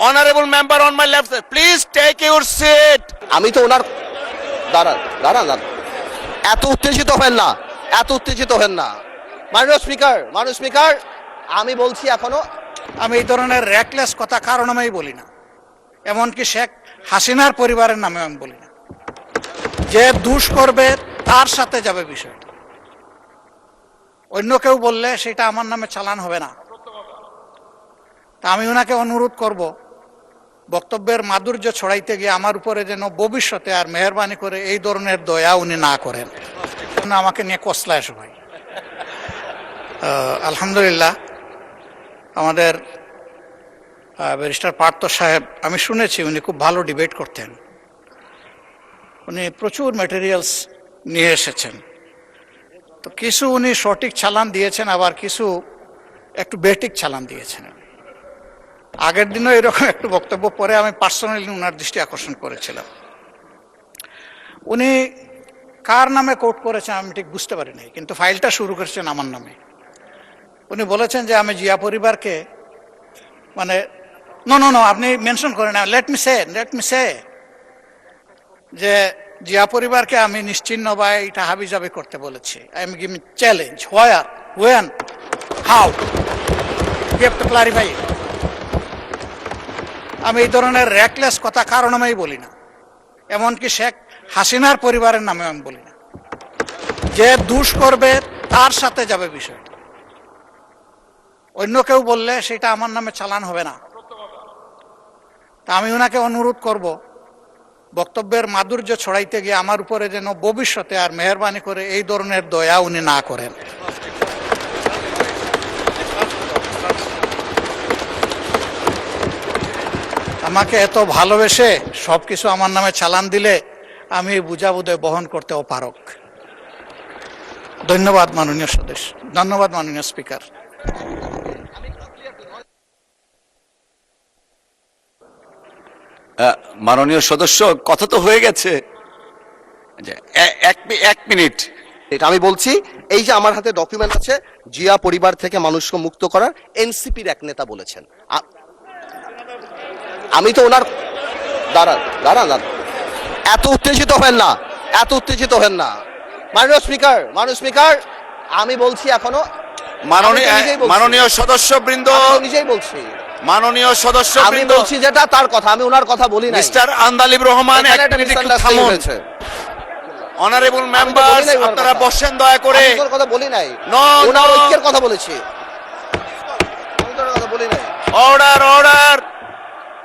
Honorable member on my left side, please take your seat. আমি তো ওনার দাঁড়ান দাঁড়ান দাঁড়ান এত উত্তেজিত হবেন না, এত উত্তেজিত হবেন না। মাননীয় স্পিকার আমি বলছি এখনো আমি এই ধরনের র্যাকলেস কথা কারণ আমি বলি না, এমনকি শেখ হাসিনার পরিবারের নামে আমি বলি না। যে দুষ করবে তার সাথে যাবে বিষয়টা, অন্য কেউ বললে সেটা আমার নামে চালান হবে না। তা আমি ওনাকে অনুরোধ করব, বক্তব্যের মাধুর্য ছড়াইতে গিয়ে আমার উপরে যেন ভবিষ্যতে আর মেহরবানি করে এই ধরনের দয়া উনি না করেন, আমাকে নিয়ে কসলায় সবাই। আলহামদুলিল্লাহ, আমাদের ব্যারিস্টার পার্থ সাহেব, আমি শুনেছি উনি খুব ভালো ডিবেট করতেন, উনি প্রচুর ম্যাটেরিয়ালস নিয়ে এসেছেন। তো কিছু উনি সঠিক চালান দিয়েছেন, আবার কিছু একটু বেঠিক চালান দিয়েছেন। আগের দিনও এরকম একটু বক্তব্য পরে আমি পার্সোনালি ওনার দৃষ্টি আকর্ষণ করেছিলাম। উনি কার নামে কোর্ট করেছেন আমি ঠিক বুঝতে পারি নাই, কিন্তু ফাইলটা শুরু করেছেন আমার নামে। উনি বলেছেন যে আমি জিয়া পরিবারকে, মানে নো আপনি মেনশন করেন না, লেট মি সে যে জিয়া পরিবারকে আমি নিশ্চিহ্ন বা এটা হাবিজাবি করতে বলেছি। I am giving challenge, where, when, how, you have to clarify. আমি এই ধরনের র্যাকলেস কথা কারণ আমি বলি না, এমনকি শেখ হাসিনার পরিবারের নামে আমি বলি না। যে দুষ করবে তার সাথে যাবে বিষয়টা, অন্য কেউ বললে সেটা আমার নামে চালান হবে না। তা আমি ওনাকে অনুরোধ করব, বক্তব্যের মাধুর্য ছড়াইতে গিয়ে আমার উপরে যেন ভবিষ্যতে আর মেহরবানি করে এই ধরনের দয়া উনি না করেন। আমাকে এত ভালোবেসে সবকিছু আমার নামে চালান দিলে আমি বুঝাবুঝে বহন করতে অপারগ। ধন্যবাদ মাননীয় সদস্য, ধন্যবাদ মাননীয় স্পিকার। মাননীয় সদস্য, কথা তো হয়ে গেছে। এক মিনিট, এটা আমি বলছি, এই যে আমার হাতে ডকুমেন্ট আছে, জিয়া পরিবার থেকে মানুষকে মুক্ত করার এনসিপির এক নেতা বলেছেন। আমি তো ওনার দাঁড়ান দাঁড়ান দাঁড়ান এত উত্তেজিত হবেন না, এত উত্তেজিত হবেন না। মাননীয় স্পিকার আমি বলছি এখনো মাননীয় সদস্যবৃন্দ, নিজেই বলছি, মাননীয় আমি সদস্যবৃন্দ, বলছি যেটা তার কথা, আমি ওনার কথা বলি না। মিস্টার আন্দালিব রহমান, এক মিনিট একটু থামুন। অনারেবল মেম্বার্স, আপনারা বসেন দয়া করে। আমি তোর কথা বলি নাই, নো, ওনার ঐক্যের কথা বলেছি, আমি তোর কথা বলি নাই। অর্ডার।